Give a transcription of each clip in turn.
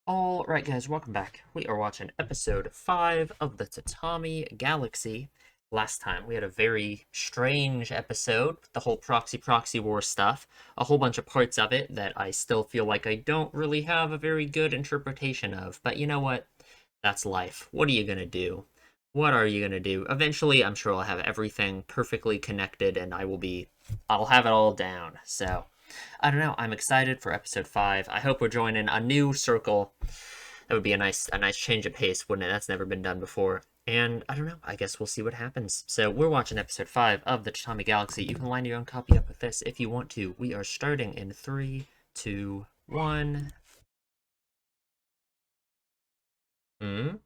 Alright guys, welcome back. We are watching episode 5 of the Tatami Galaxy. Last time we had a very strange episode, the whole proxy war stuff, a whole bunch of parts of it that I still feel like I don't really have a very good interpretation of, but you know what? That's life. What are you gonna do? What are you gonna do? Eventually, I'm sure I'll have everything perfectly connected and I'll have it all down. So, I don't know. I'm excited for episode 5. I hope we're joining a new circle. That would be a nice change of pace, wouldn't it? That's never been done before. And I don't know. I guess we'll see what happens. So we're watching episode 5 of the Tatami Galaxy. You can line your own copy up with this if you want to. We are starting in 3, 2, 1. Hmm?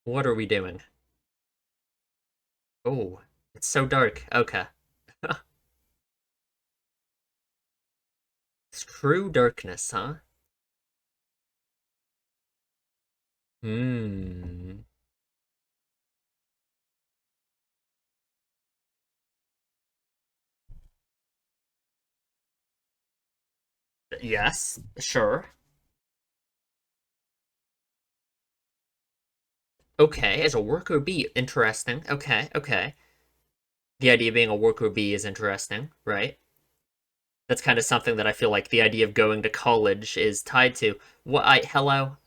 What are we doing? Oh, it's so dark. Okay. It's true darkness, huh? Hmm. Yes, sure. Okay, as a worker bee, interesting. Okay, okay. The idea of being a worker bee is interesting, right? That's kind of something that I feel like the idea of going to college is tied to. Hello?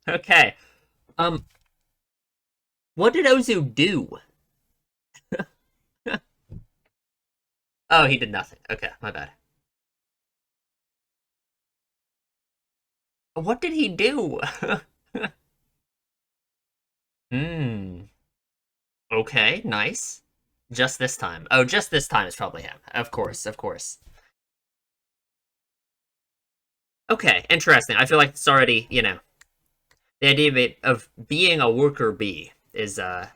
Okay. Um, what did Ozu do? Oh, he did nothing. Okay, my bad. What did he do? Hmm. Okay, nice. Just this time. Oh, just this time is probably him. Of course, of course. Okay, interesting. I feel like it's already, the idea of being a worker bee is I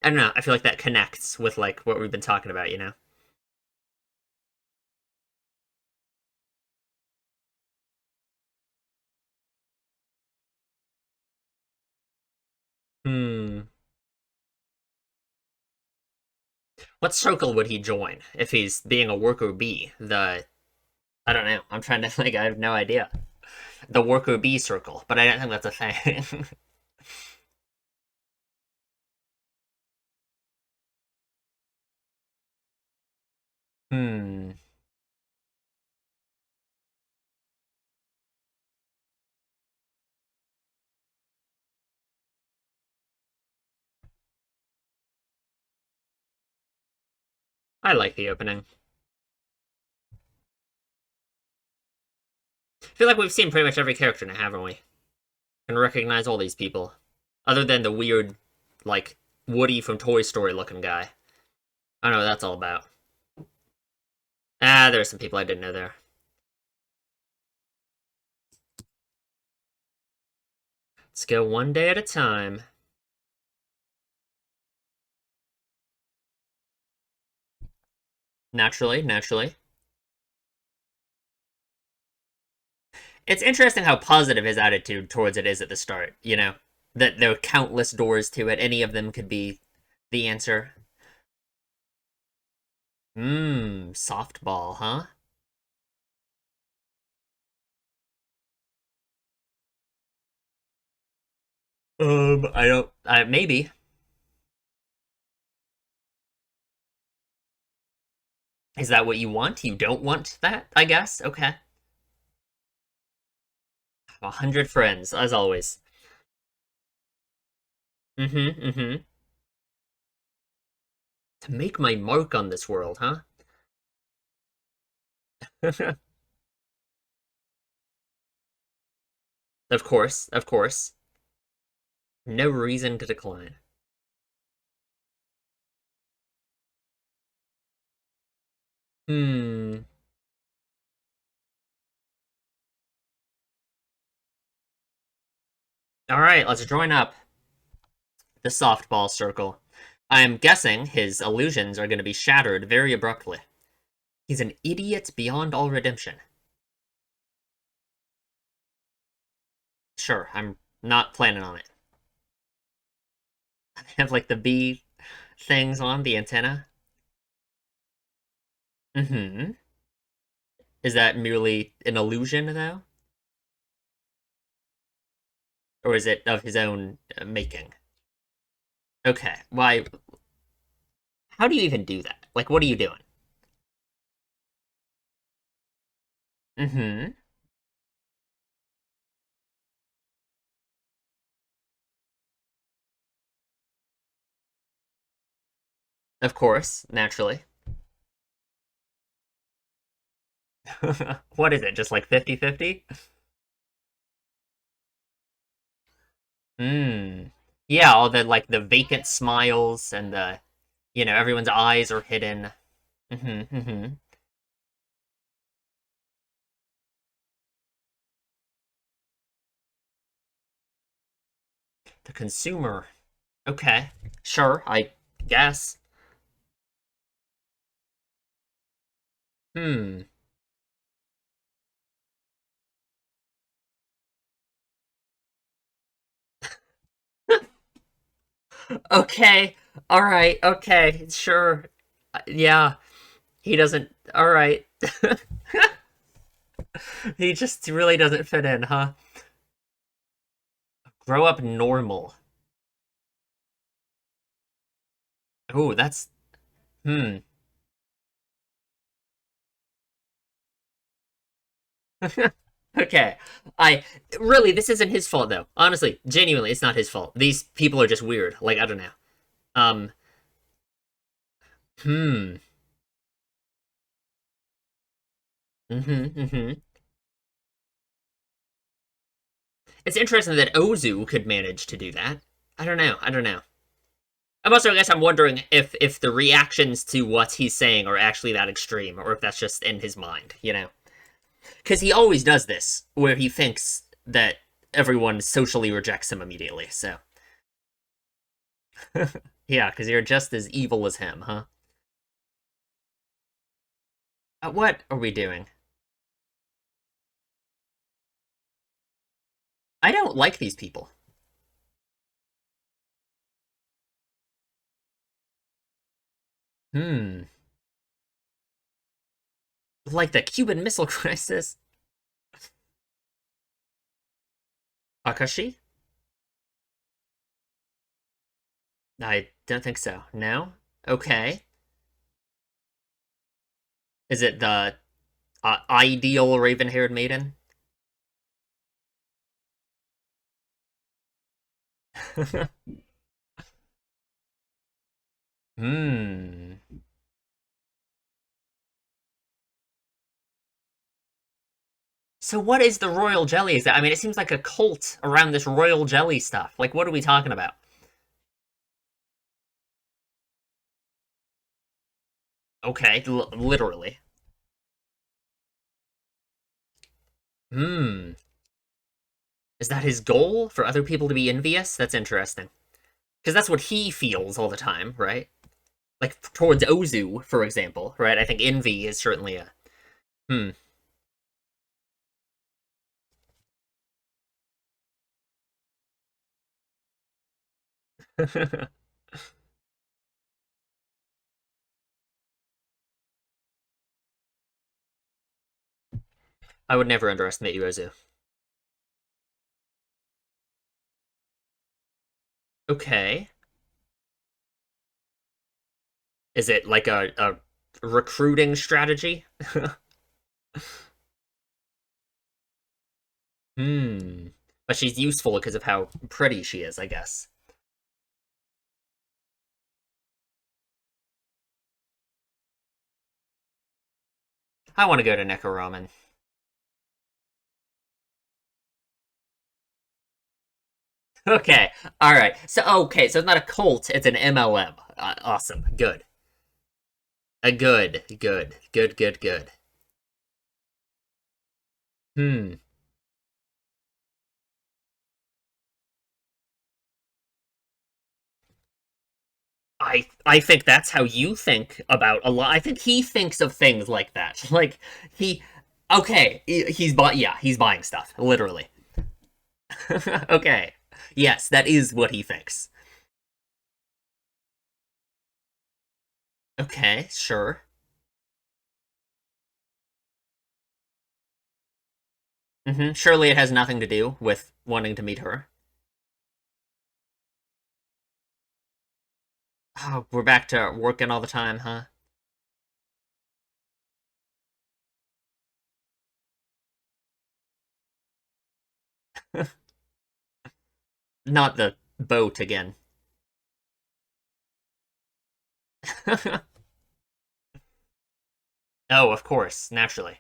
don't know. I feel like that connects with like what we've been talking about, you know? Hmm. What circle would he join if he's being a worker bee? I don't know. I'm trying to like I have no idea. The worker bee circle, but I don't think that's a thing. Hmm. I like the opening. I feel like we've seen pretty much every character now, haven't we? Can recognize all these people, other than the weird, like Woody from Toy Story looking guy. I don't know what that's all about. Ah, there's some people I didn't know there. Let's go one day at a time. Naturally, naturally. It's interesting how positive his attitude towards it is at the start, you know? That there are countless doors to it, any of them could be the answer. Mmm, softball, huh? I don't. Maybe. Is that what you want? You don't want that, I guess? Okay. 100 friends, as always. Mm hmm, mm hmm. To make my mark on this world, huh? Of course, of course. No reason to decline. Hmm. Alright, let's join up. The softball circle. I'm guessing his illusions are going to be shattered very abruptly. He's an idiot beyond all redemption. Sure, I'm not planning on it. I have like the bee things on the antenna. Mm-hmm. Is that merely an illusion, though? Or is it of his own making? Okay. Why? How do you even do that? Like, what are you doing? Mm-hmm. Of course, naturally. What is it? Just like 50-50? Hmm. Yeah, all the like the vacant smiles and the everyone's eyes are hidden. Mm-hmm. Mm-hmm. The consumer. Okay. Sure, I guess. Hmm. Okay. All right. Okay. Sure. Yeah. He doesn't. All right. He just really doesn't fit in, huh? Grow up normal. Oh, that's hmm. Okay. I really this isn't his fault though. Honestly, genuinely, it's not his fault. These people are just weird. Like I don't know. Um. Hmm. Mm-hmm. Mm-hmm. It's interesting that Ozu could manage to do that. I don't know. I don't know. I'm also, I guess, I'm wondering if the reactions to what he's saying are actually that extreme, or if that's just in his mind. Because he always does this, where he thinks that everyone socially rejects him immediately. So, yeah, because you're just as evil as him, huh? What are we doing? I don't like these people. Hmm. Like the Cuban Missile Crisis. Akashi? I don't think so. No? Okay. Is it the ideal raven haired maiden? Hmm. So what is the royal jelly? Is that? I mean, it seems like a cult around this royal jelly stuff. Like, what are we talking about? Okay, literally. Hmm. Is that his goal for other people to be envious? That's interesting. Because that's what he feels all the time, right? Like towards Ozu, for example, right? I think envy is certainly a hmm. I would never underestimate you, Ozu. Okay. Is it like a recruiting strategy? Hmm. But she's useful because of how pretty she is, I guess. I want to go to Nekoroman. Okay. All right. So it's not a cult, it's an MLM. Awesome. Good. A good. Good. Good, good, good. Hmm. I think that's how you think about a lot. I think he thinks of things like that. Like he okay, he's bought yeah, he's buying stuff, literally. Okay. Yes, that is what he thinks. Okay, sure. Surely it has nothing to do with wanting to meet her. Oh, we're back to working all the time, huh? Not the boat again. Oh, of course, naturally.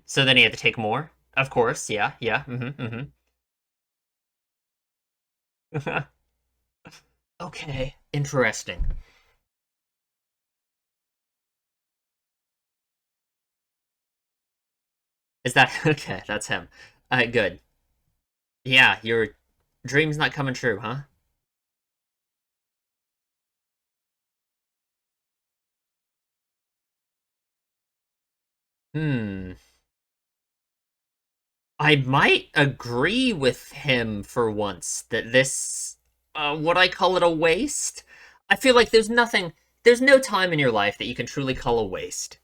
So then he had to take more? Of course, yeah, yeah. Okay, interesting. Is that okay? That's him. Good. Yeah, your dream's not coming true, huh? Hmm. I might agree with him for once that this, what I call it a waste. I feel like there's no time in your life that you can truly call a waste.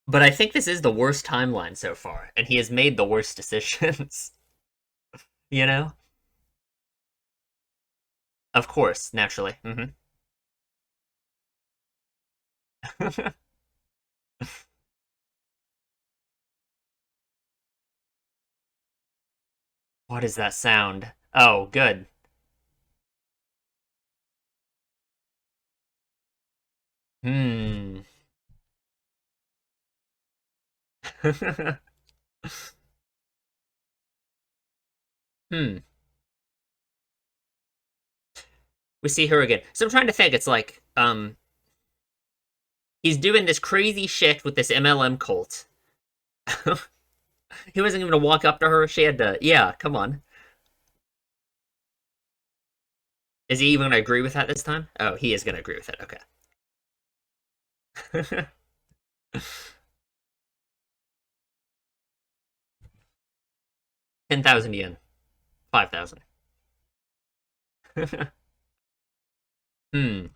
But I think this is the worst timeline so far, and he has made the worst decisions, you know? Of course, naturally. What is that sound? Oh, good. Hmm. hmm. We see her again. So I'm trying to think. It's like, he's doing this crazy shit with this MLM cult. He wasn't even gonna walk up to her. She had to. Yeah, come on. Is he even gonna agree with that this time? Oh, he is gonna agree with it. Okay. 10,000 yen. 5,000. hmm.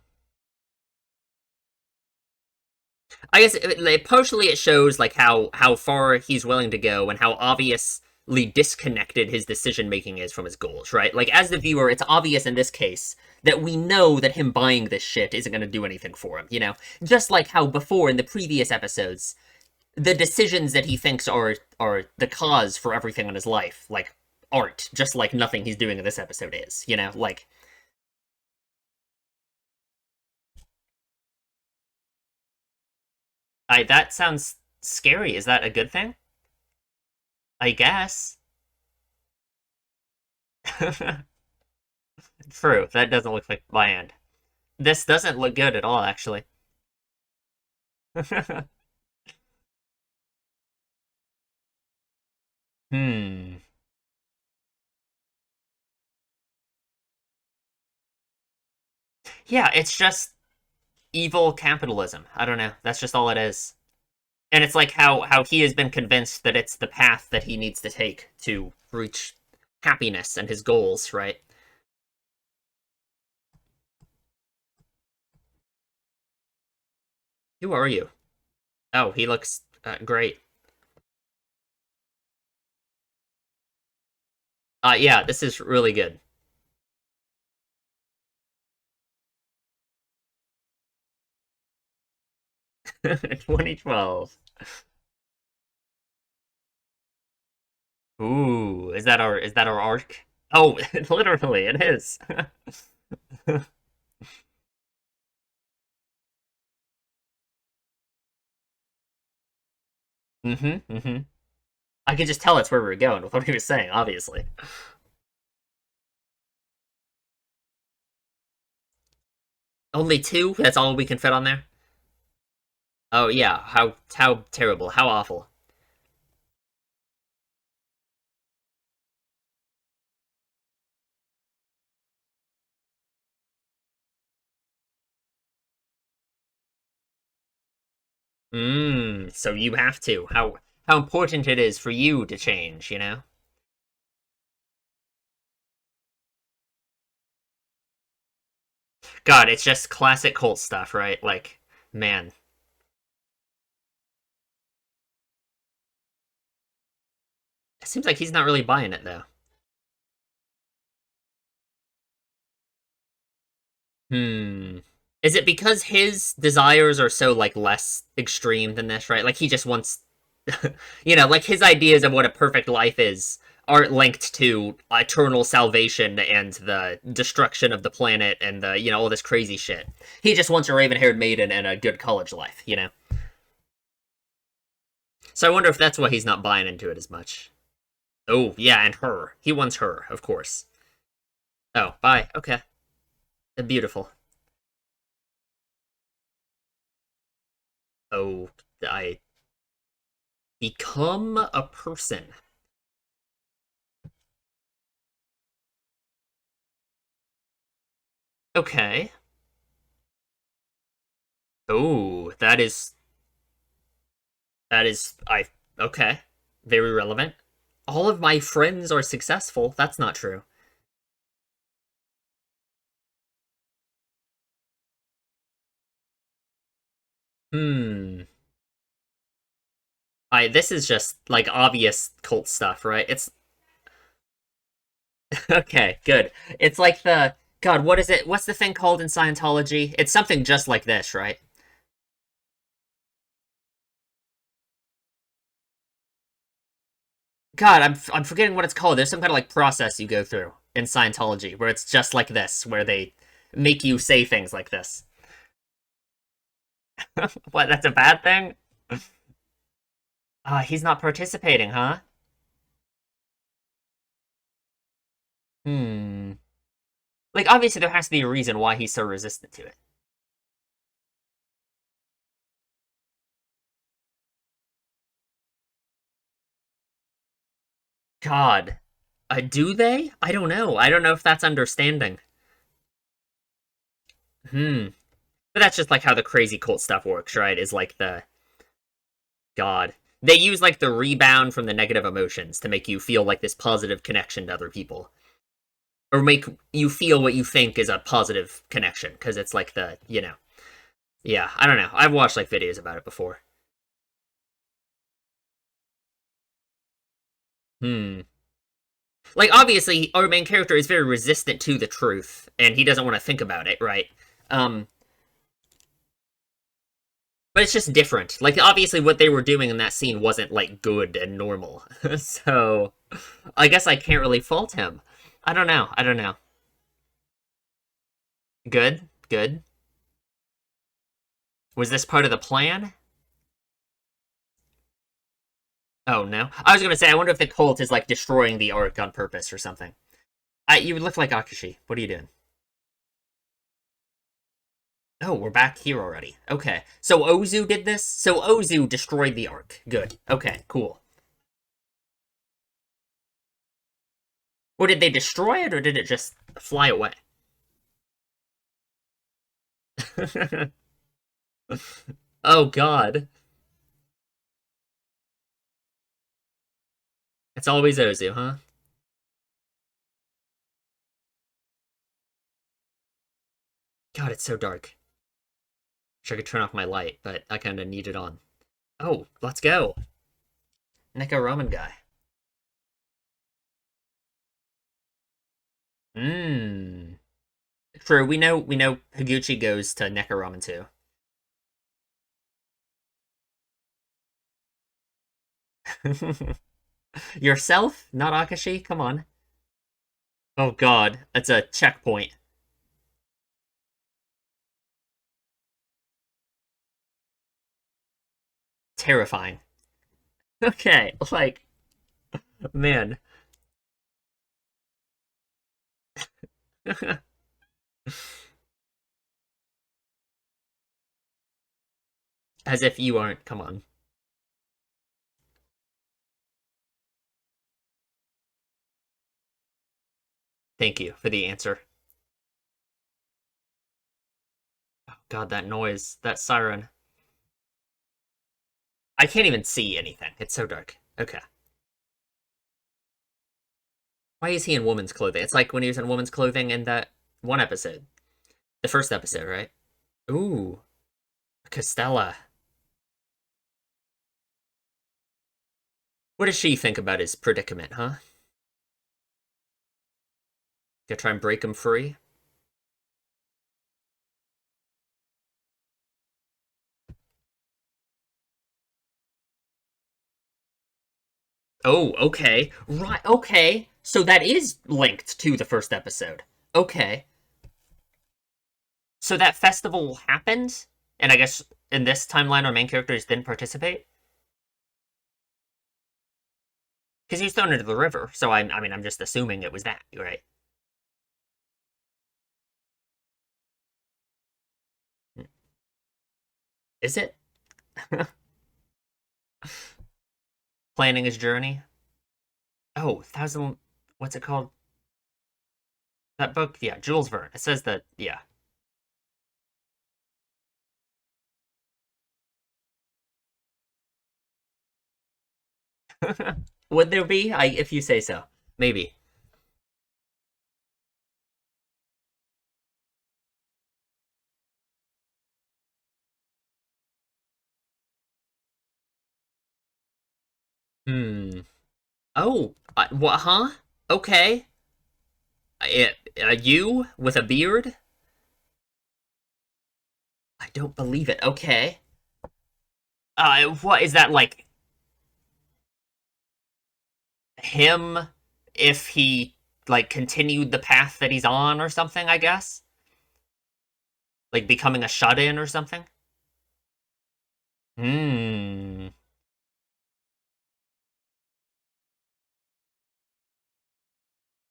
I guess partially it shows like how far he's willing to go and how obviously disconnected his decision making is from his goals, right? Like as the viewer, it's obvious in this case that we know that him buying this shit isn't going to do anything for him, you know? Just like how before in the previous episodes, the decisions that he thinks are the cause for everything in his life, like art, just like nothing he's doing in this episode is, you know? Like I that sounds scary. Is that a good thing? I guess. True. That doesn't look like land. This doesn't look good at all, actually. hmm. Yeah, it's just evil capitalism. I don't know. That's just all it is. And it's like how he has been convinced that it's the path that he needs to take to reach happiness and his goals, right? Who are you? Oh, he looks great. Yeah, this is really good. 2012. Ooh, is that our arc? Oh, literally, it is. mm-hmm. I could just tell that's where we were going with what he was saying, obviously. Only two? That's all we can fit on there? Oh yeah, how terrible, how awful. So you have to. How important it is for you to change, you know? God, it's just classic cult stuff, right? Like, man. It seems like he's not really buying it though. Hmm. Is it because his desires are so like less extreme than this, right? Like he just wants like his ideas of what a perfect life is aren't linked to eternal salvation and the destruction of the planet and the, all this crazy shit. He just wants a raven-haired maiden and a good college life. So I wonder if that's why he's not buying into it as much. Oh, yeah, and her. He wants her, of course. Oh, bye. Okay. Beautiful. Oh, I become a person. Okay. Oh, that is I okay. Very relevant. All of my friends are successful. That's not true. Hmm. I This is just like obvious cult stuff, right? It's okay, good. It's like the God, what is it? What's the thing called in Scientology? It's something just like this, right? God, I'm forgetting what it's called. There's some kind of like process you go through in Scientology where it's just like this, where they make you say things like this. What, that's a bad thing? He's not participating, huh? Hmm. Like, obviously, there has to be a reason why he's so resistant to it. God. Do they? I don't know. I don't know if that's understanding. Hmm. But that's just like how the crazy cult stuff works, right? Is like God. They use like the rebound from the negative emotions to make you feel like this positive connection to other people. Or make you feel what you think is a positive connection. Because it's like yeah, I don't know. I've watched like videos about it before. Hmm. Like obviously our main character is very resistant to the truth and he doesn't want to think about it, right? um but it's just different. Like obviously what they were doing in that scene wasn't like good and normal. So I guess I can't really fault him. I don't know. Good, good. Was this part of the plan? Oh no, I was gonna say I wonder if the cult is like destroying the arc on purpose or something. You look like Akashi. What are you doing? Oh, we're back here already. Okay. So Ozu did this? So Ozu destroyed the Ark. Good. Okay, cool. Or did they destroy it, or did it just fly away? Oh, God. It's always Ozu, huh? God, it's so dark. Wish I could turn off my light, but I kind of need it on. Oh, let's go. Neko Ramen guy. Mmm. True, we know Higuchi goes to Neko Ramen too. Yourself? Not Akashi? Come on. Oh, God. That's a checkpoint. Terrifying. Okay, like, man. As if you aren't. Come on. Thank you for the answer. Oh, God, that noise. That siren. I can't even see anything. It's so dark. Okay. Why is he in woman's clothing? It's like when he was in woman's clothing in that one episode. The first episode, right? Ooh. Costella. What does she think about his predicament, huh? Gonna try and break him free? Oh, okay. Right, okay. So that is linked to the first episode. Okay. So that festival happened, and I guess in this timeline our main characters didn't participate? Because he was thrown into the river, so I mean, I'm just assuming it was that, right? Is it? Planning his journey? Oh, Thousand... What's it called? That book? Yeah, Jules Verne. It says that, yeah. Would there be? If you say so. Maybe. Hmm. Oh, what, huh? Okay. You with a beard? I don't believe it. Okay. What is that like him if he like continued the path that he's on or something, I guess? Like becoming a shut-in or something? Hmm.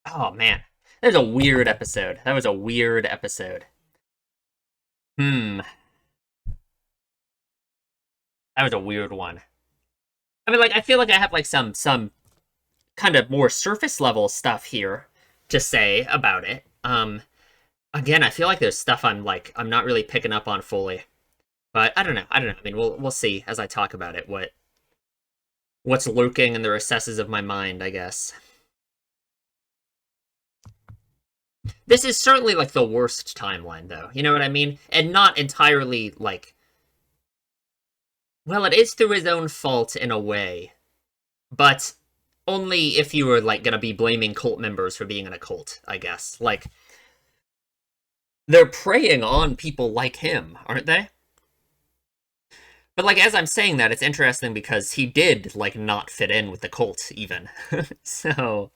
Oh man. That was a weird episode. That was a weird episode. Hmm. That was a weird one. I mean, like, I feel like I have like some kind of more surface level stuff here to say about it. Again, I feel like there's stuff I'm not really picking up on fully. But I don't know. I don't know. I mean, we'll see as I talk about it what's lurking in the recesses of my mind, I guess. This is certainly like the worst timeline though. You know what I mean? And not entirely like well, it is through his own fault in a way, but only if you were like gonna be blaming cult members for being in a cult, I guess. Like they're preying on people like him, aren't they? But like as I'm saying that, it's interesting because he did like not fit in with the cult even. So,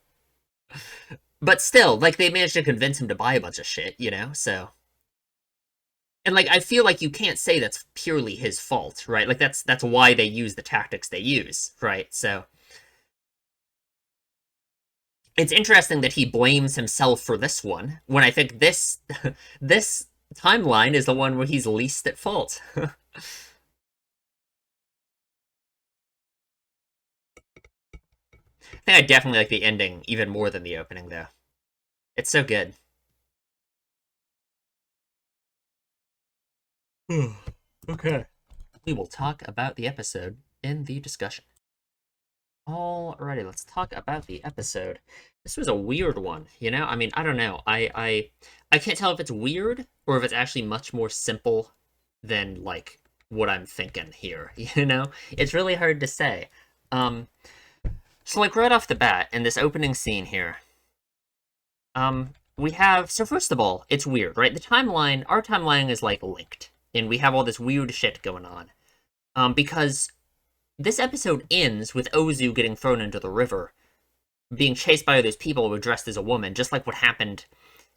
but still, like they managed to convince him to buy a bunch of shit, you know? So, and like I feel like you can't say that's purely his fault, right? Like that's why they use the tactics they use, right? So, it's interesting that he blames himself for this one when I think this this timeline is the one where he's least at fault. I think I definitely like the ending even more than the opening though. It's so good. Okay. We will talk about the episode in the discussion. Alrighty, let's talk about the episode. This was a weird one, you know? I mean, I don't know. I can't tell if it's weird or if it's actually much more simple than like what I'm thinking here, you know? It's really hard to say. Um so like right off the bat in this opening scene here, we have so first of all, it's weird, right? Our timeline is like linked, and we have all this weird shit going on. Because this episode ends with Ozu getting thrown into the river, being chased by all those people who were dressed as a woman, just like what happened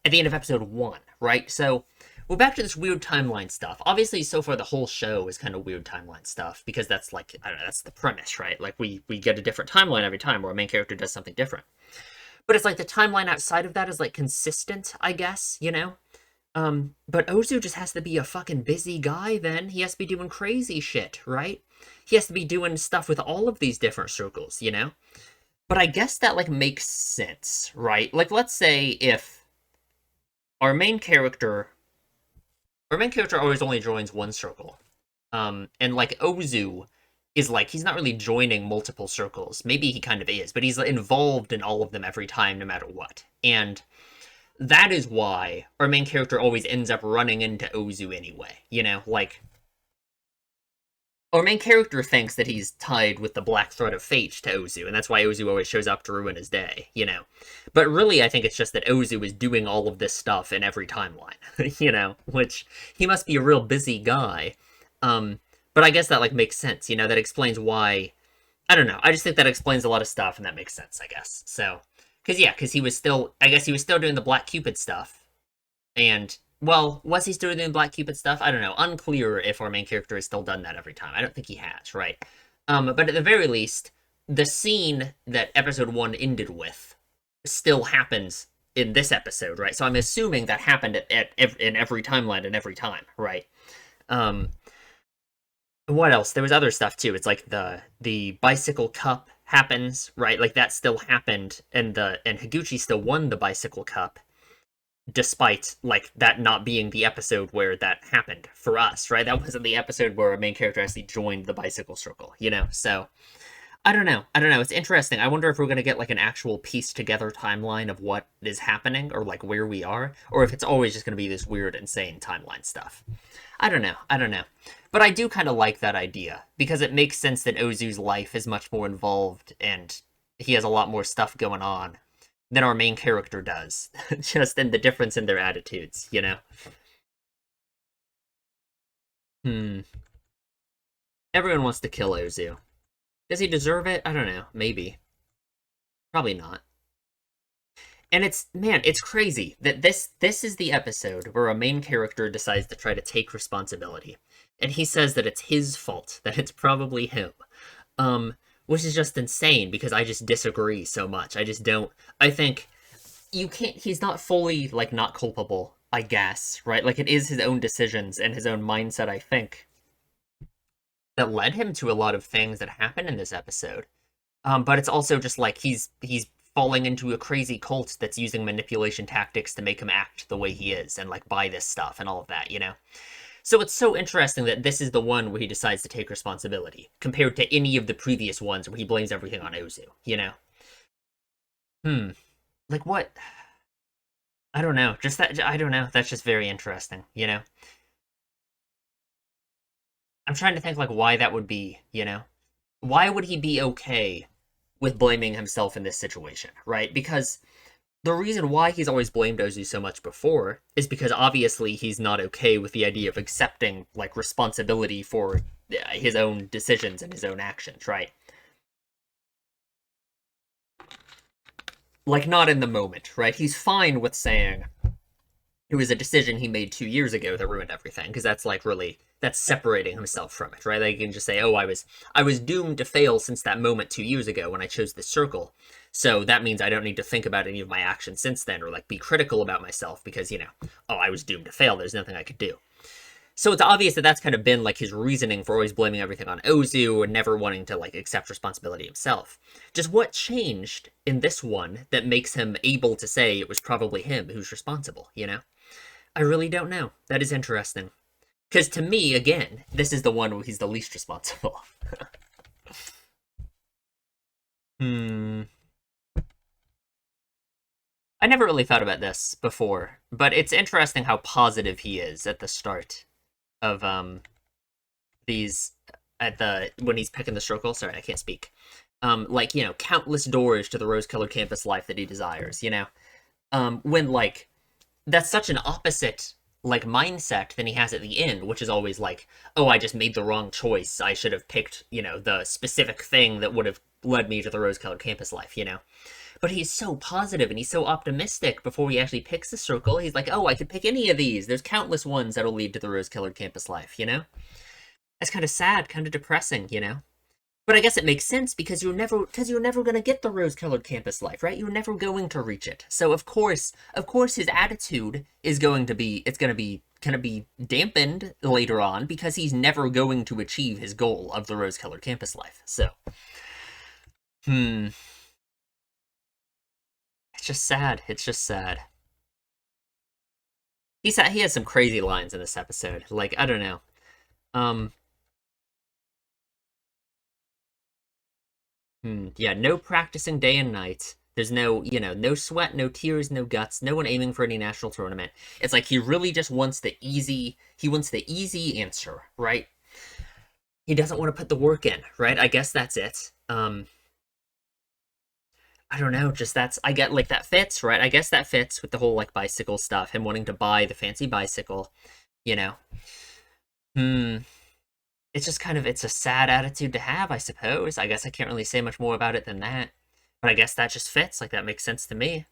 at the end of episode 1, right? So we're back to this weird timeline stuff. Obviously, so far the whole show is kind of weird timeline stuff because that's like I don't know, that's the premise, right? Like we get a different timeline every time where our main character does something different. But it's like the timeline outside of that is like consistent, I guess, you know? But Ozu just has to be a fucking busy guy then. He has to be doing crazy shit, right? He has to be doing stuff with all of these different circles, you know? But I guess that like makes sense, right? Like let's say if our main character our main character always only joins one circle. And like Ozu is like he's not really joining multiple circles. Maybe he kind of is, but he's involved in all of them every time no matter what. And that is why our main character always ends up running into Ozu anyway. You know, like Our main character thinks that he's tied with the black thread of fate to Ozu, and that's why Ozu always shows up to ruin his day, you know. But really, I think it's just that Ozu is doing all of this stuff in every timeline, you know, which he must be a real busy guy. But I guess that, like, makes sense, you know, that explains why. I don't know. I just think that explains a lot of stuff, and that makes sense, I guess. So, because he was still, I guess he was still doing the Black Cupid stuff, and well, was he still doing Black Cupid stuff? I don't know. Unclear if our main character has still done that every time. I don't think he has, right? But at the very least, the scene that episode 1 ended with still happens in this episode, right? So I'm assuming that happened in every timeline and every time, right? Um, what else? There was other stuff too. It's like the bicycle cup happens, right? Like that still happened, and Higuchi still won the bicycle cup, despite like that not being the episode where that happened for us, right? That wasn't the episode where our main character actually joined the bicycle circle, you know? So I don't know. It's interesting. I wonder if we're gonna get like an actual pieced together timeline of what is happening, or like where we are, or if it's always just gonna be this weird, insane timeline stuff. I don't know. But I do kind of like that idea, because it makes sense that Ozu's life is much more involved, and he has a lot more stuff going on than our main character does, just in the difference in their attitudes, you know? Hmm. Everyone wants to kill Ozu. Does he deserve it? I don't know. Maybe. Probably not. And it's, man, it's crazy that this is the episode where a main character decides to try to take responsibility. And he says that it's his fault, that it's probably him. Which is just insane, because I just disagree so much. I just don't, I think you can't, he's not fully, like, not culpable, I guess, right? Like, it is his own decisions and his own mindset, I think, that led him to a lot of things that happen in this episode. But it's also just like he's falling into a crazy cult that's using manipulation tactics to make him act the way he is, and like buy this stuff and all of that, you know? So it's so interesting that this is the one where he decides to take responsibility, compared to any of the previous ones where he blames everything on Ozu, you know? Hmm. Like what? I don't know. Just that, I don't know. That's just very interesting, you know? I'm trying to think like why that would be, you know? Why would he be okay with blaming himself in this situation, right? Because the reason why he's always blamed Ozu so much before is because obviously he's not okay with the idea of accepting like responsibility for his own decisions and his own actions, right? Like not in the moment, right? He's fine with saying it was a decision he made 2 years ago that ruined everything, because that's like really that's separating himself from it, right? Like you can just say, "Oh, I was doomed to fail since that moment 2 years ago when I chose this circle, so that means I don't need to think about any of my actions since then, or like be critical about myself because oh, I was doomed to fail. There's nothing I could do." So it's obvious that that's kind of been like his reasoning for always blaming everything on Ozu and never wanting to like accept responsibility himself. Just what changed in this one that makes him able to say it was probably him who's responsible, you know? I really don't know. That is interesting. Because to me, again, this is the one where he's the least responsible. Hmm. I never really thought about this before, but it's interesting how positive he is at the start of these at the when he's picking the circle. Sorry, I can't speak. Like, countless doors to the rose-colored campus life that he desires, when like that's such an opposite like mindset than he has at the end, which is always like, oh, I just made the wrong choice. I should have picked, the specific thing that would have led me to the rose-colored campus life. But he's so positive and he's so optimistic before he actually picks the circle. He's like, oh, I could pick any of these. There's countless ones that'll lead to the rose-colored campus life. That's kind of sad, kind of depressing. But I guess it makes sense because you're never gonna get the rose-colored campus life, right? You're never going to reach it. So of course, his attitude is gonna be dampened later on because he's never going to achieve his goal of the rose-colored campus life. So, hmm, it's just sad. It's just sad. He has some crazy lines in this episode. Like I don't know. Um, yeah, no practicing day and night. There's no sweat, no tears, no guts, no one aiming for any national tournament. It's like he really just wants the easy answer, right? He doesn't want to put the work in, right? I guess that's it. I don't know, just that's I get like that fits, right? I guess that fits with the whole like bicycle stuff, him wanting to buy the fancy bicycle, you know. Hmm. It's just kind of it's a sad attitude to have, I suppose. I guess I can't really say much more about it than that. But I guess that just fits, like that makes sense to me.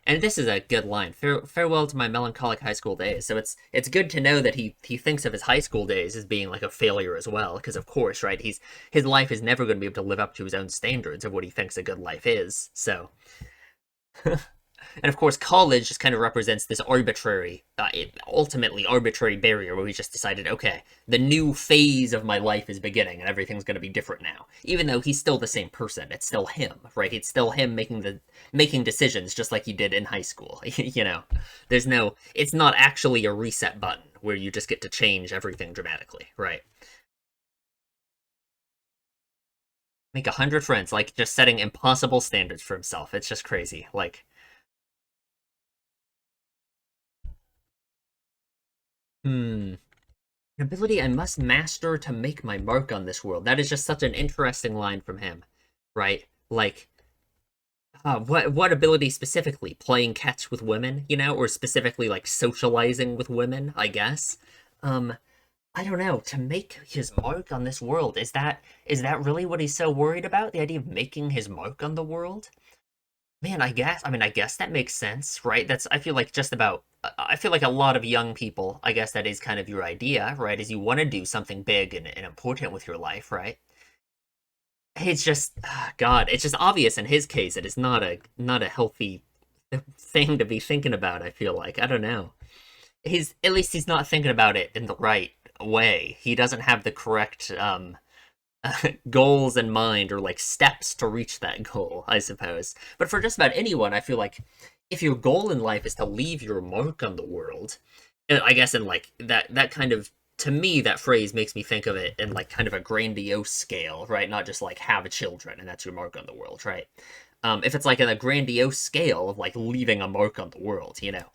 And this is a good line. Farewell to my melancholic high school days. So it's good to know that he thinks of his high school days as being like a failure as well, because of course, right? His life is never going to be able to live up to his own standards of what he thinks a good life is. So and of course, college just kind of represents this arbitrary, ultimately arbitrary barrier where we just decided, okay, the new phase of my life is beginning and everything's going to be different now. Even though he's still the same person, it's still him, right? It's still him making decisions just like he did in high school. You know, it's not actually a reset button where you just get to change everything dramatically, right? Make 100 friends, like just setting impossible standards for himself. It's just crazy. Like, hmm. An ability I must master to make my mark on this world. That is just such an interesting line from him, right? Like, what ability specifically? Playing catch with women, you know, or specifically like socializing with women? I guess. Um, I don't know. To make his mark on this world, is that really what he's so worried about? The idea of making his mark on the world? Man, I guess. I mean, I guess that makes sense, right? That's. I feel like just about. I feel like a lot of young people. I guess that is kind of your idea, right? Is you want to do something big and important with your life, right? It's just, God, it's just obvious in his case that it's not a healthy thing to be thinking about. I feel like I don't know. He's at least he's not thinking about it in the right way. He doesn't have the correct goals in mind or like steps to reach that goal, I suppose. But for just about anyone, I feel like if your goal in life is to leave your mark on the world, I guess in like that kind of to me that phrase makes me think of it in like kind of a grandiose scale, right? Not just like have children and that's your mark on the world, right? If it's like in a grandiose scale of like leaving a mark on the world, you know,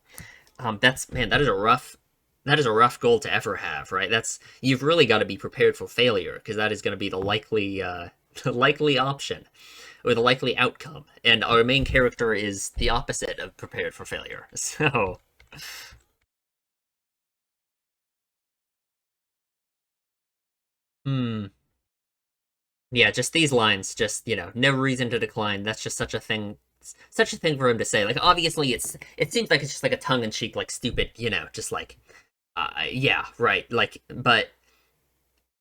that's man, that is a rough goal to ever have, right? That's you've really got to be prepared for failure because that is going to be the likely the likely option or the likely outcome. And our main character is the opposite of prepared for failure. So, hmm. Yeah, just these lines, just, no reason to decline. That's just such a thing for him to say. Like, obviously, it seems like it's just like a tongue in cheek, like stupid, just like, yeah, right. Like, but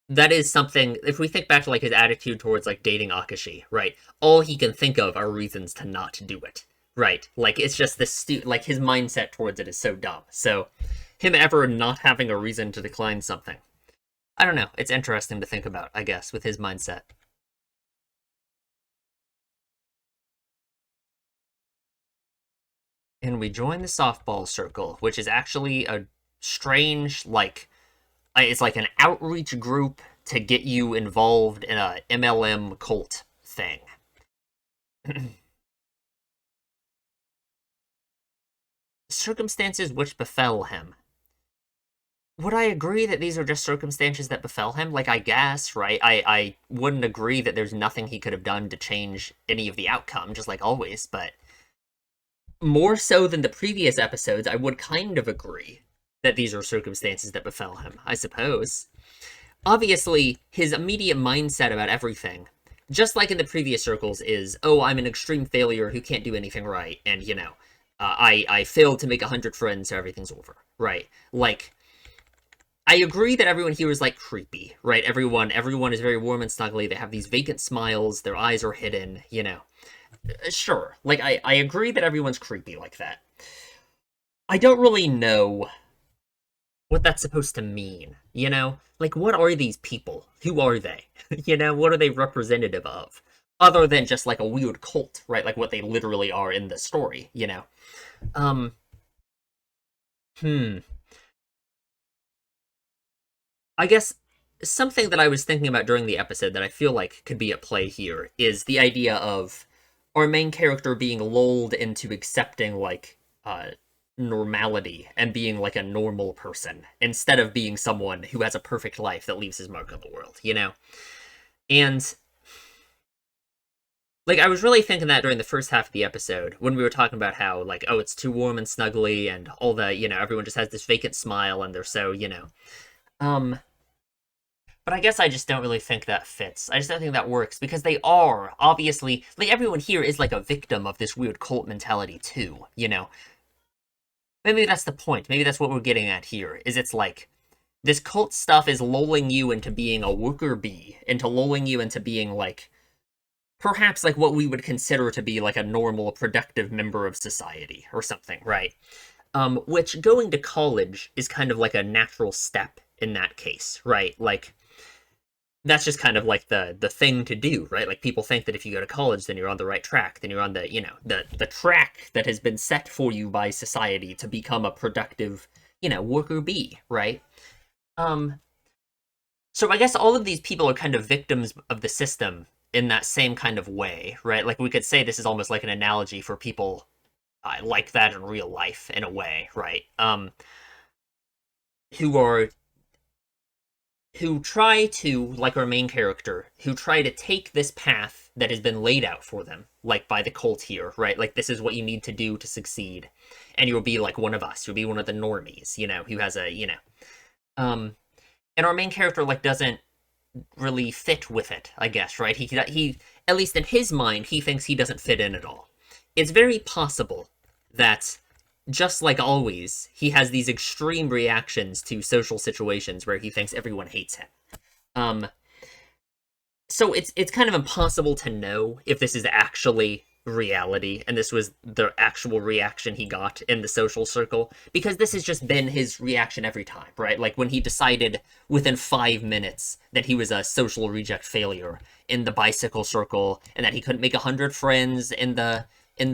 that is something. If we think back to like his attitude towards like dating Akashi, right? All he can think of are reasons to not do it, right? Like, it's just like his mindset towards it is so dumb. So, him ever not having a reason to decline something, I don't know. It's interesting to think about, I guess, with his mindset. And we join the softball circle, which is actually a strange, like, it's like an outreach group to get you involved in a MLM cult thing. Circumstances which befell him. Would I agree that these are just circumstances that befell him? Like, I guess, right? I wouldn't agree that there's nothing he could have done to change any of the outcome, just like always, but more so than the previous episodes, I would kind of agree that these are circumstances that befell him, I suppose. Obviously, his immediate mindset about everything, just like in the previous circles, is, oh, I'm an extreme failure who can't do anything right, and, I failed to make 100 friends, so everything's over, right? Like, I agree that everyone here is, like, creepy, right? Everyone is very warm and snuggly, they have these vacant smiles, their eyes are hidden, Sure, like, I agree that everyone's creepy like that. I don't really know what that's supposed to mean, Like, what are these people? Who are they? What are they representative of? Other than just, like, a weird cult, right? Like, what they literally are in the story. Um, hmm. I guess something that I was thinking about during the episode that I feel like could be at play here is the idea of our main character being lulled into accepting, like, normality and being like a normal person instead of being someone who has a perfect life that leaves his mark on the world, you know? And like I was really thinking that during the first half of the episode when we were talking about how like, oh, it's too warm and snuggly and all the, you know, everyone just has this vacant smile and they're so, you know. Um but I guess I just don't really think that fits. I just don't think that works because they are obviously like everyone here is like a victim of this weird cult mentality too, you know. Maybe that's the point. Maybe that's what we're getting at here. Is it's like this cult stuff is lulling you into being a worker bee, into lulling you into being like perhaps like what we would consider to be like a normal, productive member of society or something, right? Which going to college is kind of like a natural step in that case, right? Like that's just kind of like the thing to do, right? Like people think that if you go to college, then you're on the right track, then you're on the, you know, the track that has been set for you by society to become a productive, you know, worker bee, right? Um, so I guess all of these people are kind of victims of the system in that same kind of way, right? Like we could say this is almost like an analogy for people like that in real life in a way, right? Who are who try to, like our main character, who try to take this path that has been laid out for them, like by the cult here, right? Like this is what you need to do to succeed, and you'll be like one of us. You'll be one of the normies, you know, who has a, you know, and our main character like doesn't really fit with it, I guess, right? He at least in his mind, he thinks he doesn't fit in at all. It's very possible that just like always, he has these extreme reactions to social situations where he thinks everyone hates him. Um, so it's kind of impossible to know if this is actually reality and this was the actual reaction he got in the social circle, because this has just been his reaction every time, right? Like when he decided within 5 minutes that he was a social reject failure in the bicycle circle and that he couldn't make 100 friends in the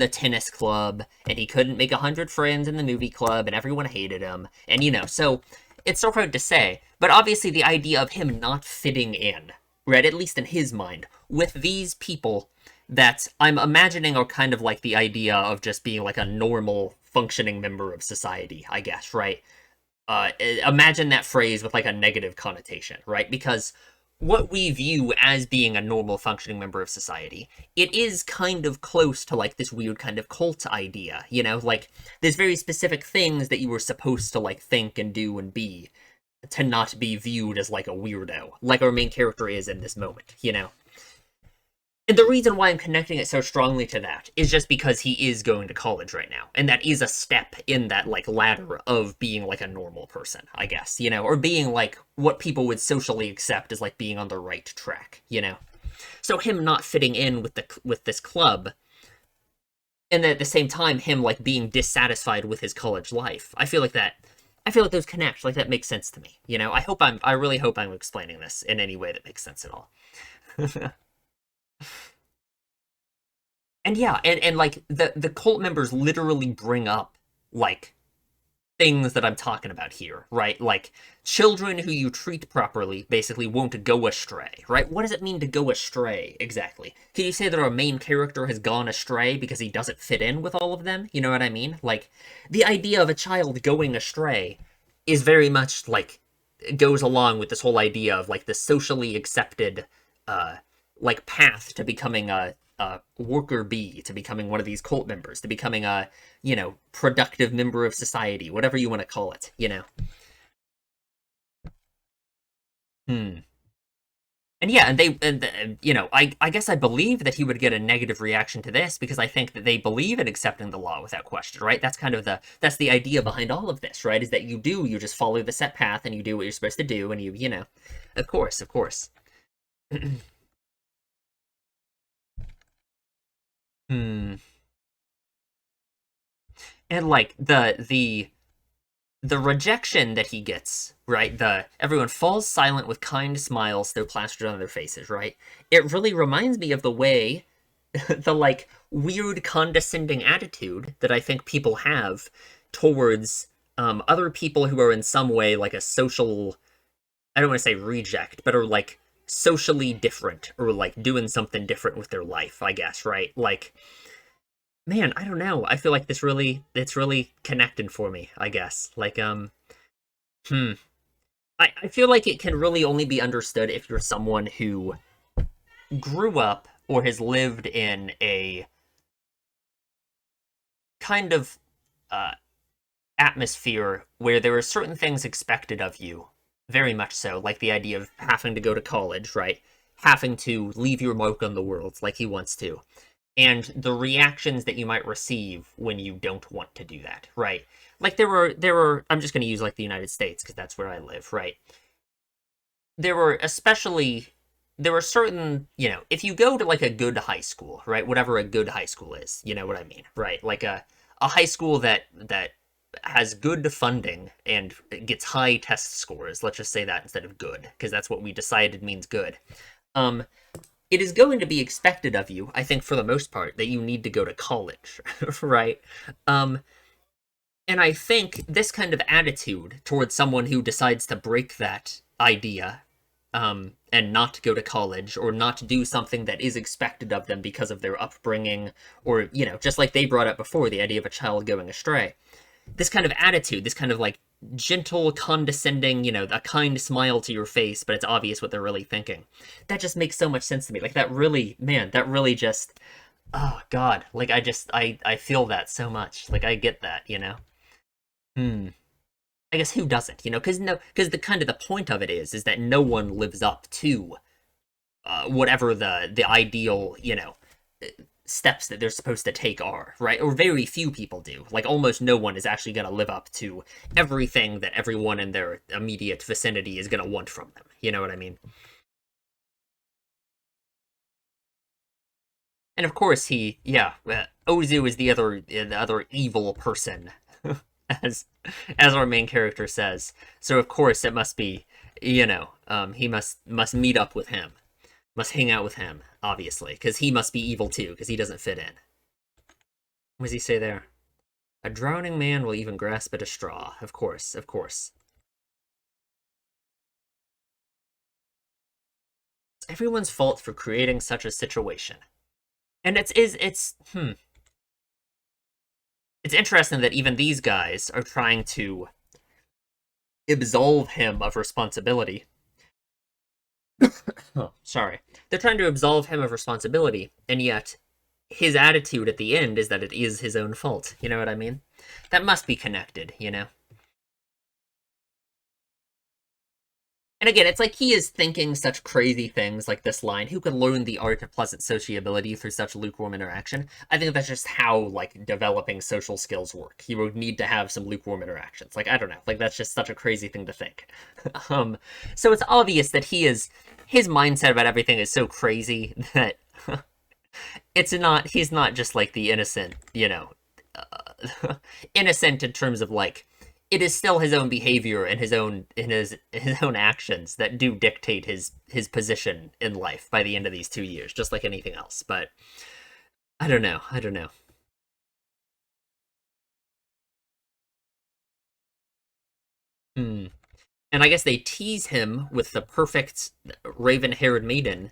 tennis club, and he couldn't make 100 friends in the movie club, and everyone hated him. And, you know, so it's so hard to say. But obviously the idea of him not fitting in, right, at least in his mind, with these people that I'm imagining are kind of like the idea of just being like a normal, functioning member of society, I guess, right? Imagine that phrase with like a negative connotation, right? Because what we view as being a normal functioning member of society, it is kind of close to like this weird kind of cult idea, you know, like there's very specific things that you were supposed to like think and do and be to not be viewed as like a weirdo, like our main character is in this moment, you know. And the reason why I'm connecting it so strongly to that is just because he is going to college right now. And that is a step in that, like, ladder of being, like, a normal person, I guess, you know? Or being, like, what people would socially accept as, like, being on the right track, you know? So him not fitting in with this club, and at the same time, him, like, being dissatisfied with his college life, I feel like those connect, like, that makes sense to me, you know? I really hope I'm explaining this in any way that makes sense at all. And yeah, and like the cult members literally bring up like things that I'm talking about here, right? Like children who you treat properly basically won't go astray, right? What does it mean to go astray exactly? Can you say that our main character has gone astray because he doesn't fit in with all of them? You know what I mean? Like the idea of a child going astray is very much like goes along with this whole idea of like the socially accepted like path to becoming a worker bee, to becoming one of these cult members, to becoming a, you know, productive member of society, whatever you want to call it, you know. Hmm. And yeah, you know, I guess I believe that he would get a negative reaction to this because I think that they believe in accepting the law without question, right? That's kind of that's the idea behind all of this, right? Is that you just follow the set path and you do what you're supposed to do and you know, of course. Hmm. And like the rejection that he gets, right? The everyone falls silent with kind smiles still plastered on their faces, right? It really reminds me of the way the like weird condescending attitude that I think people have towards other people who are in some way like a social, I don't want to say reject, but are like socially different or like doing something different with their life, I guess, right? Like man, I don't know. I feel like it's really connected for me, I guess. Like, hmm. I feel like it can really only be understood if you're someone who grew up or has lived in a kind of uh, atmosphere where there are certain things expected of you, very much so, like the idea of having to go to college, right? Having to leave your mark on the world like he wants to, and the reactions that you might receive when you don't want to do that, right? Like there were I'm just going to use like the United States because that's where I live, right? There were especially there were certain, if you go to like a good high school, right? Whatever a good high school is, you know what I mean, right? Like a high school that has good funding and gets high test scores. Let's just say that instead of good, because that's what we decided means good. Um, it is going to be expected of you, I think, for the most part, that you need to go to college, right? Um, and I think this kind of attitude towards someone who decides to break that idea, and not go to college or not do something that is expected of them because of their upbringing, or, just like they brought up before, the idea of a child going astray. This kind of attitude, this kind of like gentle, condescending, a kind smile to your face, but it's obvious what they're really thinking. That just makes so much sense to me. Like that really, man, that really just, oh God, like I feel that so much. Like I get that. Hmm. I guess who doesn't, because no, because the kind of the point of it is that no one lives up to whatever the ideal, steps that they're supposed to take are, right? Or very few people do. Like almost no one is actually going to live up to everything that everyone in their immediate vicinity is going to want from them. You know what I mean? And of course, Ozu is the other evil person, as as our main character says. So of course it must be, he must meet up with him, must hang out with him, obviously, because he must be evil too, because he doesn't fit in. What does he say there? A drowning man will even grasp at a straw. Of course, of course. It's everyone's fault for creating such a situation. And it's interesting that even these guys are trying to absolve him of responsibility. Oh, sorry. They're trying to absolve him of responsibility, and yet his attitude at the end is that it is his own fault. You know what I mean? That must be connected. And again, it's like he is thinking such crazy things like this line. Who could learn the art of pleasant sociability through such lukewarm interaction? I think that's just how, like, developing social skills work. You would need to have some lukewarm interactions. Like, I don't know. Like, that's just such a crazy thing to think. um, so it's obvious that his mindset about everything is so crazy that he's not just like the innocent, innocent in terms of like it is still his own behavior and his own actions that do dictate his position in life by the end of these 2 years, just like anything else. But I don't know. I don't know. Hmm. And I guess they tease him with the perfect raven-haired maiden.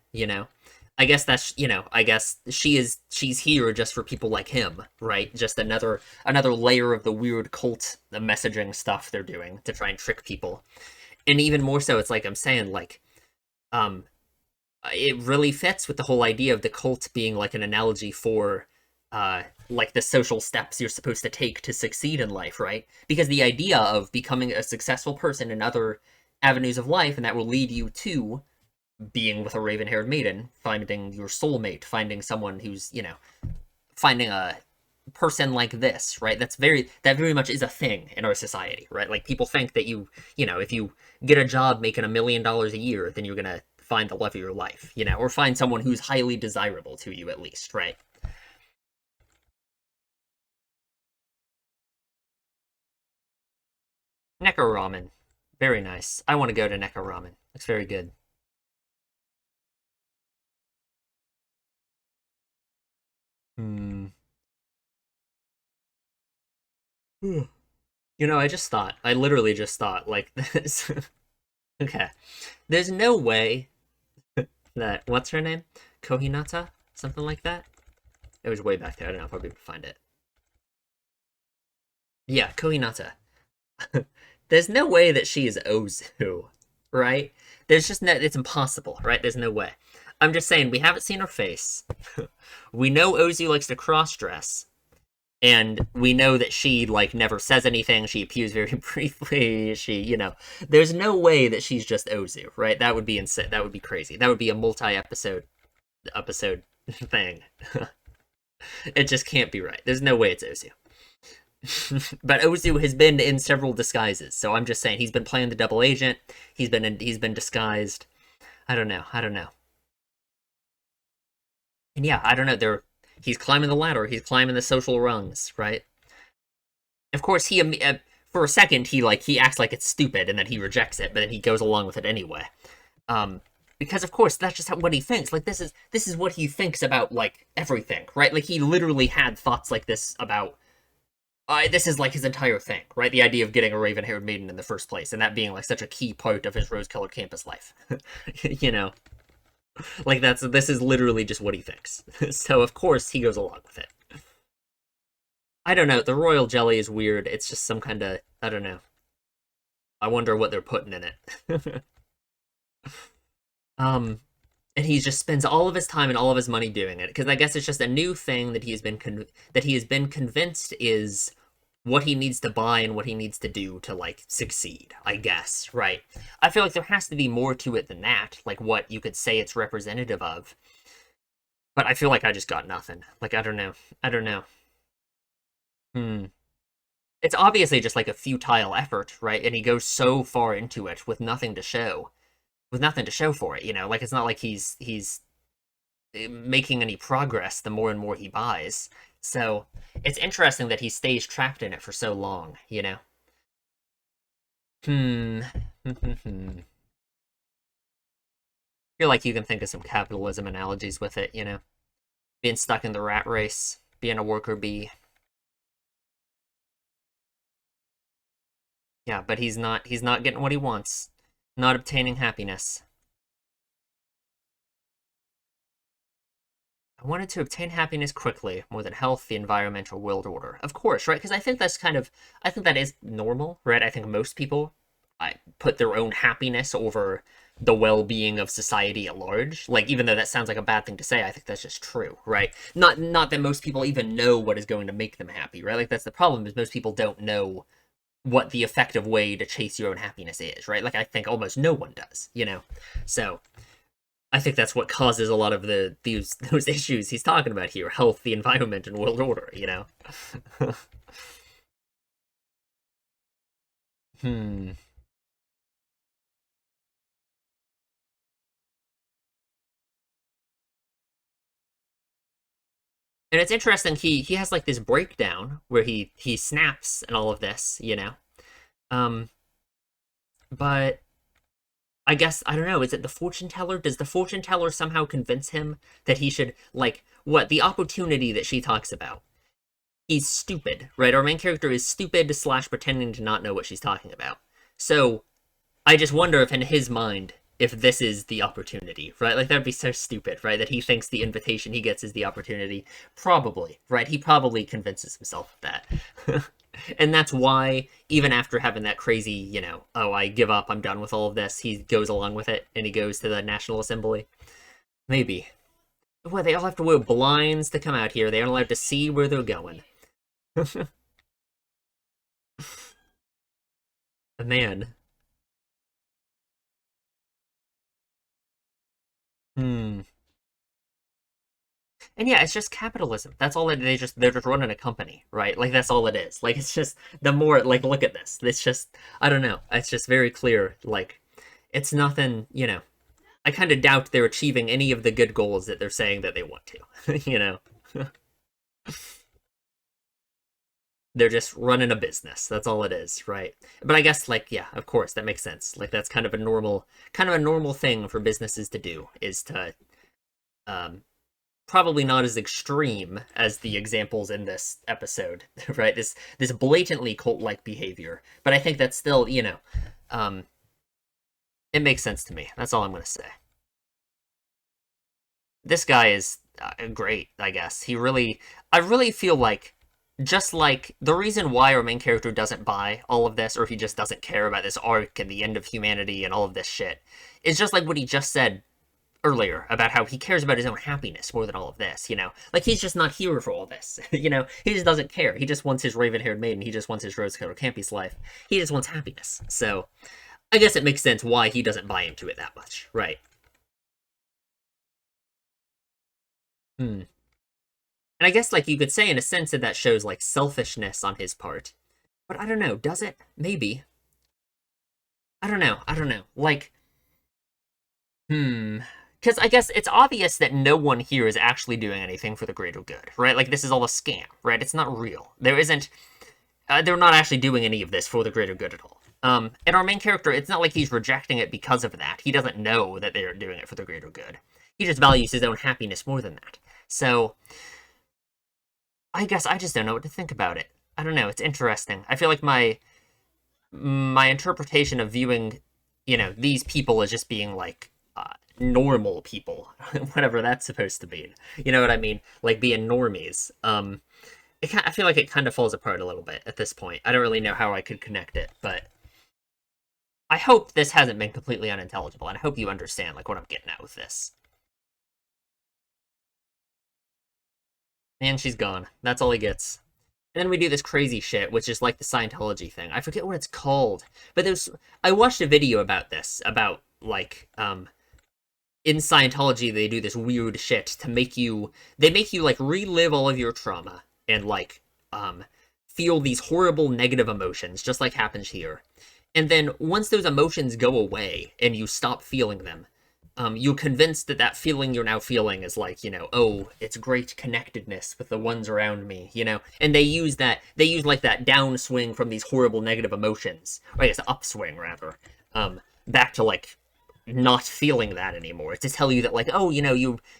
I guess I guess she's here just for people like him, right? Just another layer of the weird cult, the messaging stuff they're doing to try and trick people. And even more so, it's like I'm saying, like, um, it really fits with the whole idea of the cult being like an analogy for like the social steps you're supposed to take to succeed in life, right? Because the idea of becoming a successful person in other avenues of life, and that will lead you to being with a raven-haired maiden, finding your soulmate, finding someone who's, finding a person like this, right? That very much is a thing in our society, right? Like people think that if you get a job making $1 million a year, then you're gonna find the love of your life, or find someone who's highly desirable to you at least, right? Neko ramen, very nice. I want to go to Neko ramen. Looks very good. Hmm. I just thought, I literally just thought like this. Okay, there's no way that what's her name, Kohinata, something like that. It was way back there. I don't know if I'll be able to find it. Yeah, Kohinata. There's no way that she is Ozu, right? There's just no, it's impossible, right? There's no way. I'm just saying, we haven't seen her face. We know Ozu likes to cross-dress, and we know that she, like, never says anything. She appears very briefly. There's no way that she's just Ozu, right? That would be insane. That would be crazy. That would be a multi-episode thing. It just can't be right. There's no way it's Ozu. But Ozu has been in several disguises, so I'm just saying he's been playing the double agent. He's been disguised. I don't know. And yeah, I don't know. He's climbing the ladder. He's climbing the social rungs, right? Of course, for a second he acts like it's stupid and then he rejects it, but then he goes along with it anyway. Because of course that's just what he thinks. Like this is what he thinks about like everything, right? Like he literally had thoughts like this about. This is like his entire thing, right? The idea of getting a raven-haired maiden in the first place, and that being like such a key part of his rose-colored campus life. Like this is literally just what he thinks. So of course he goes along with it. I don't know. The royal jelly is weird. It's just some kind of, I don't know. I wonder what they're putting in it. And he just spends all of his time and all of his money doing it because I guess it's just a new thing that he has been convinced is what he needs to buy and what he needs to do to like succeed, I guess, right? I feel like there has to be more to it than that, like what you could say it's representative of. But I feel like I just got nothing. Like I don't know. It's obviously just like a futile effort, right? And he goes so far into it with nothing to show. With nothing to show for it, like it's not like he's making any progress the more and more he buys. So it's interesting that he stays trapped in it for so long. Hmm. I feel like you can think of some capitalism analogies with it, being stuck in the rat race, being a worker bee. Yeah, but he's not getting what he wants, not obtaining happiness. I wanted to obtain happiness quickly, more than health, the environment, or world order. Of course, right? Because I think I think that is normal, right? I think most people put their own happiness over the well-being of society at large. Like, even though that sounds like a bad thing to say, I think that's just true, right? Not that most people even know what is going to make them happy, right? Like, that's the problem, is most people don't know what the effective way to chase your own happiness is, right? Like, I think almost no one does. So I think that's what causes a lot of those issues he's talking about here: health, the environment, and world order. Hmm. And it's interesting. He has like this breakdown where he snaps and all of this. Um, but I guess I don't know. Is it the fortune teller? Does the fortune teller somehow convince him that he should like what the opportunity that she talks about? He's stupid, right? Our main character is stupid slash pretending to not know what she's talking about. So I just wonder if in his mind, if this is the opportunity, right? Like that'd be so stupid, right? That he thinks the invitation he gets is the opportunity. Probably, right? He probably convinces himself of that. And that's why, even after having that crazy, oh, I give up, I'm done with all of this, he goes along with it and he goes to the National Assembly. Maybe. Well, they all have to wear blinds to come out here. They aren't allowed to see where they're going. Man. Hmm. And yeah, it's just capitalism. That's all they're just running a company, right? Like that's all it is. Like it's just the more like look at this. It's just I don't know. It's just very clear. Like it's nothing. I kind of doubt they're achieving any of the good goals that they're saying that they want to. They're just running a business. That's all it is, right? But I guess like yeah, of course that makes sense. Like that's kind of a normal thing for businesses to do is to um probably not as extreme as the examples in this episode, right? This blatantly cult-like behavior, but I think that's still, um, it makes sense to me. That's all I'm gonna say. This guy is great, I guess. I really feel like, just like the reason why our main character doesn't buy all of this, or he just doesn't care about this arc and the end of humanity and all of this shit, is just like what he just said earlier about how he cares about his own happiness more than all of this, you know? Like, he's just not here for all this, you know? He just doesn't care. He just wants his raven-haired maiden. He just wants his rose-colored campy's life. He just wants happiness. So, I guess it makes sense why he doesn't buy into it that much, right? Hmm. And I guess, like, you could say in a sense that that shows, like, selfishness on his part. But I don't know, does it? Maybe. I don't know. I don't know. Like, hmm. Because I guess it's obvious that no one here is actually doing anything for the greater good, right? Like, this is all a scam, right? It's not real. There isn't... they're not actually doing any of this for the greater good at all. And our main character, it's not like he's rejecting it because of that. He doesn't know that they're doing it for the greater good. He just values his own happiness more than that. So, I guess I just don't know what to think about it. I don't know, it's interesting. I feel like my interpretation of viewing, you know, these people as just being, like, normal people, whatever that's supposed to mean. You know what I mean? Like, being normies. I feel like it kind of falls apart a little bit at this point. I don't really know how I could connect it, but I hope this hasn't been completely unintelligible, and I hope you understand, like, what I'm getting at with this. And she's gone. That's all he gets. And then we do this crazy shit, which is like the Scientology thing. I forget what it's called. But I watched a video about this, about, like, in Scientology, they do this weird shit to they make you, like, relive all of your trauma and, like, feel these horrible negative emotions, just like happens here. And then once those emotions go away and you stop feeling them, you're convinced that that feeling you're now feeling is like, you know, oh, it's great connectedness with the ones around me, you know? And they use like that downswing from these horrible negative emotions, or I guess upswing rather, back to, like, not feeling that anymore. To tell you that, like, oh, you know,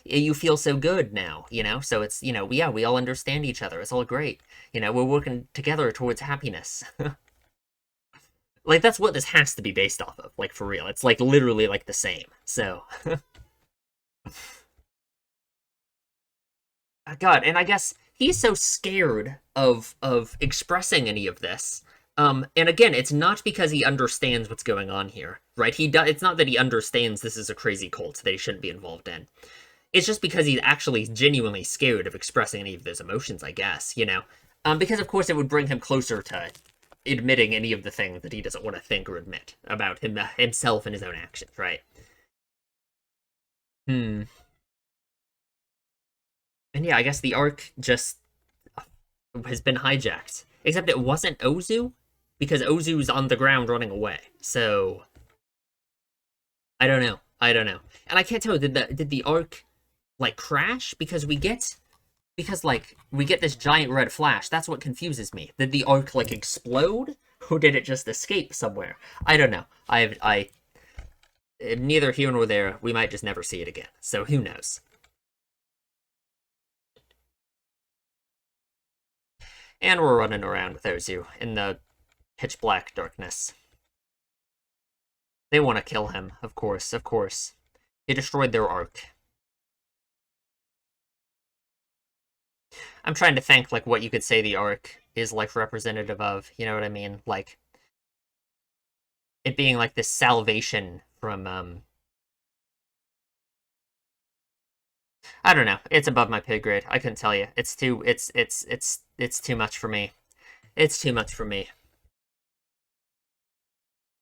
you feel so good now, you know? So it's, you know, yeah, we all understand each other. It's all great. You know, we're working together towards happiness. Like, that's what this has to be based off of, like, for real. It's, like, literally, like, the same. So, God, and I guess he's so scared of expressing any of this. And again, it's not because he understands what's going on here, right? It's not that he understands this is a crazy cult that he shouldn't be involved in. It's just because he's actually genuinely scared of expressing any of those emotions, I guess, you know? Because, of course, it would bring him closer to admitting any of the things that he doesn't want to think or admit about himself and his own actions, right? Hmm. And yeah, I guess the arc just has been hijacked. Except it wasn't Ozu, because Ozu's on the ground running away. So I don't know. I don't know. And I can't tell, did the arc, like, crash? Because, like, we get this giant red flash. That's what confuses me. Did the arc, like, explode? Or did it just escape somewhere? I don't know. I neither here nor there. We might just never see it again. So who knows? And we're running around with Ozu in the pitch black darkness. They want to kill him, of course, of course. He destroyed their arc. I'm trying to think, like, what you could say the arc is, like, representative of. You know what I mean? Like, it being, like, this salvation from, I don't know. It's above my pay grade. I couldn't tell you. It's too much for me. It's too much for me.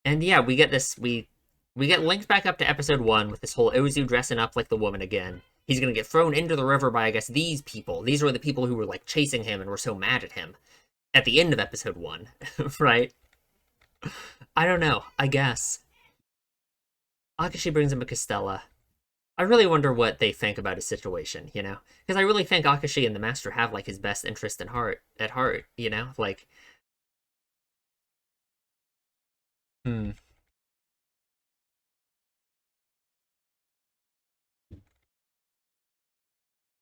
And yeah, we get linked back up to episode 1 with this whole Ozu dressing up like the woman again. He's gonna get thrown into the river by, I guess, these people. These were the people who were, like, chasing him and were so mad at him at the end of episode 1, right? I don't know. I guess Akashi brings him a Castella. I really wonder what they think about his situation, you know? Because I really think Akashi and the Master have, like, his best interest at heart, you know? Like, hmm.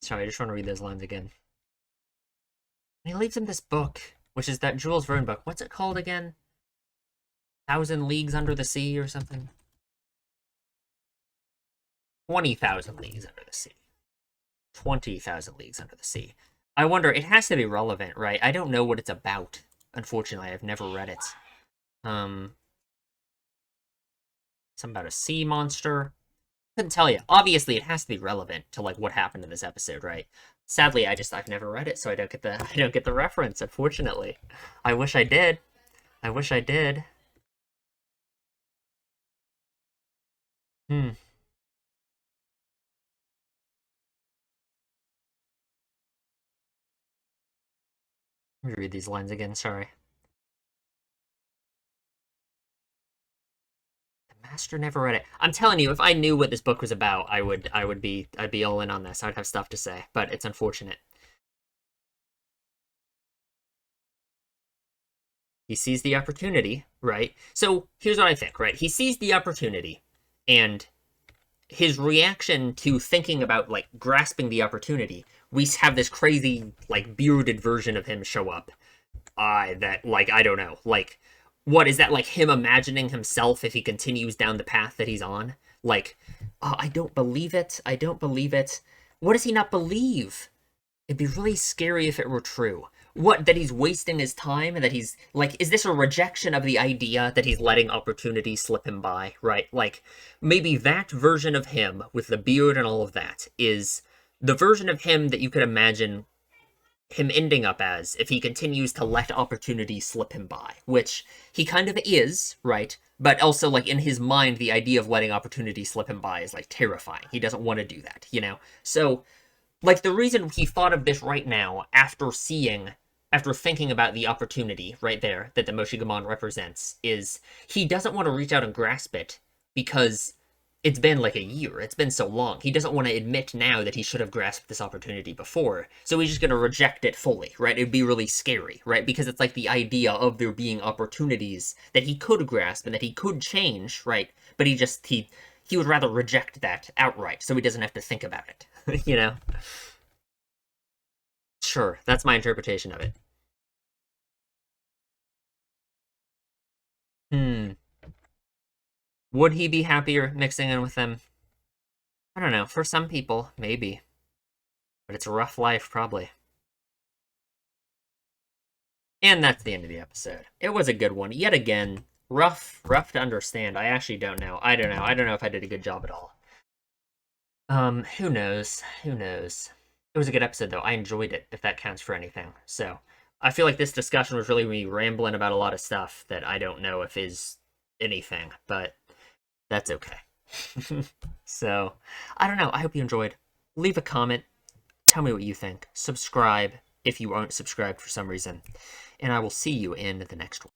Sorry, I just want to read those lines again. And he leaves him this book, which is that Jules Verne book. What's it called again? 1,000 Leagues Under the Sea or something? 20,000 Leagues Under the Sea. 20,000 Leagues Under the Sea. I wonder, it has to be relevant, right? I don't know what it's about. Unfortunately, I've never read it. Something about a sea monster. Couldn't tell you. Obviously, it has to be relevant to like what happened in this episode, right? Sadly, I've never read it, so I don't get the I don't get the reference. Unfortunately, I wish I did. I wish I did. Hmm. Let me read these lines again. Sorry. The master never read it. I'm telling you, if I knew what this book was about, I'd be all in on this. I'd have stuff to say, but it's unfortunate. He sees the opportunity, right? So here's what I think, right? He sees the opportunity, and his reaction to thinking about like grasping the opportunity, we have this crazy like bearded version of him show up. That like I don't know, like what is that like him imagining himself if he continues down the path that he's on? Like, oh, I don't believe it. I don't believe it. What does he not believe? It'd be really scary if it were true. What, that he's wasting his time? That he's, like, is this a rejection of the idea that he's letting opportunity slip him by, right? Like, maybe that version of him, with the beard and all of that, is the version of him that you could imagine him ending up as if he continues to let opportunity slip him by, which he kind of is, right? But also, like, in his mind, the idea of letting opportunity slip him by is, like, terrifying. He doesn't want to do that, you know? So, like, the reason he thought of this right now, after thinking about the opportunity right there that the Moshigamon represents, is he doesn't want to reach out and grasp it because it's been like a year. It's been so long. He doesn't want to admit now that he should have grasped this opportunity before. So he's just going to reject it fully, right? It'd be really scary, right? Because it's like the idea of there being opportunities that he could grasp and that he could change, right? But he would rather reject that outright so he doesn't have to think about it, you know? Sure, that's my interpretation of it. Hmm. Would he be happier mixing in with them? I don't know. For some people, maybe. But it's a rough life, probably. And that's the end of the episode. It was a good one. Yet again, rough to understand. I actually don't know. I don't know. I don't know if I did a good job at all. Who knows? Who knows? It was a good episode, though. I enjoyed it, if that counts for anything. So, I feel like this discussion was really me rambling about a lot of stuff that I don't know if is anything, but that's okay. So, I don't know. I hope you enjoyed. Leave a comment. Tell me what you think. Subscribe if you aren't subscribed for some reason. And I will see you in the next one.